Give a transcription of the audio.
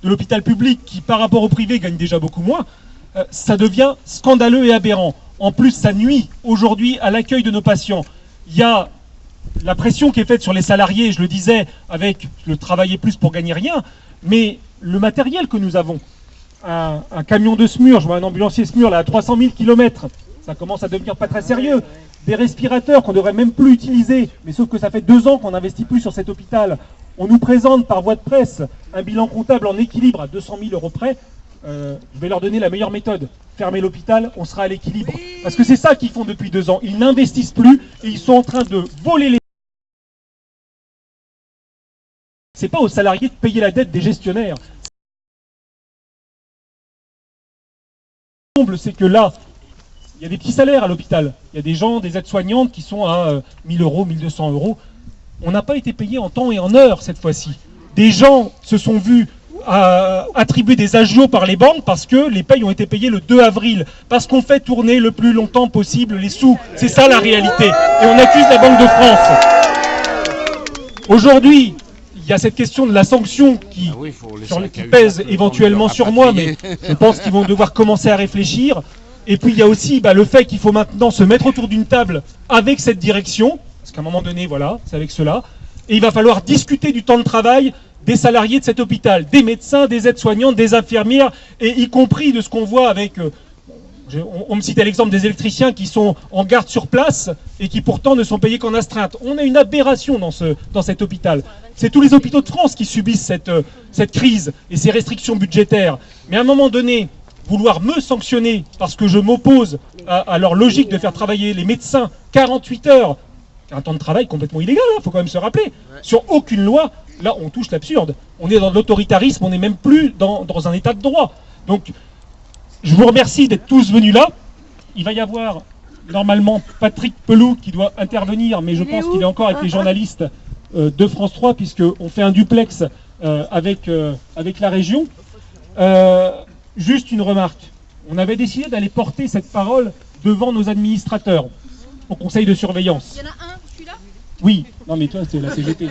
de l'hôpital public, qui par rapport au privé gagne déjà beaucoup moins, ça devient scandaleux et aberrant. En plus, ça nuit aujourd'hui à l'accueil de nos patients. Il y a la pression qui est faite sur les salariés, je le disais, avec le travailler plus pour gagner rien, mais le matériel que nous avons, un camion de SMUR, je vois un ambulancier SMUR là à 300 000 km, ça commence à devenir pas très sérieux. Des respirateurs qu'on devrait même plus utiliser, mais sauf que ça fait 2 ans qu'on n'investit plus sur cet hôpital. On nous présente par voie de presse un bilan comptable en équilibre à 200 000 € près. Je vais leur donner la meilleure méthode. Fermer l'hôpital, on sera à l'équilibre. Parce que c'est ça qu'ils font depuis 2 ans. Ils n'investissent plus et ils sont en train de voler les... C'est pas aux salariés de payer la dette des gestionnaires. C'est que là, il y a des petits salaires à l'hôpital. Il y a des gens, des aides-soignantes qui sont à 1 000 €, 1 200 €. On n'a pas été payé en temps et en heure cette fois-ci. Des gens se sont vus attribuer des agios par les banques parce que les payes ont été payées le 2 avril. Parce qu'on fait tourner le plus longtemps possible les sous. C'est ça la réalité. Et on accuse la Banque de France. Aujourd'hui, il y a cette question de la sanction qui pèse éventuellement sur moi, mais je pense qu'ils vont devoir commencer à réfléchir. Et puis il y a aussi le fait qu'il faut maintenant se mettre autour d'une table avec cette direction, parce qu'à un moment donné, voilà, c'est avec cela, et il va falloir discuter du temps de travail des salariés de cet hôpital, des médecins, des aides-soignantes, des infirmières, et y compris de ce qu'on voit avec... on me citait l'exemple des électriciens qui sont en garde sur place et qui pourtant ne sont payés qu'en astreinte. On a une aberration dans cet hôpital. C'est tous les hôpitaux de France qui subissent cette crise et ces restrictions budgétaires. Mais à un moment donné, vouloir me sanctionner parce que je m'oppose à leur logique de faire travailler les médecins 48 heures, un temps de travail complètement illégal, faut quand même se rappeler, sur aucune loi, là on touche l'absurde. On est dans l'autoritarisme, on n'est même plus dans un état de droit. Donc, je vous remercie d'être tous venus là. Il va y avoir normalement Patrick Pelou qui doit intervenir, mais je pense qu'il est encore avec les journalistes de France 3, puisqu'on fait un duplex avec la région. Juste une remarque. On avait décidé d'aller porter cette parole devant nos administrateurs au conseil de surveillance. Il y en a un, celui-là ? Oui. Non mais toi, c'est la CGT.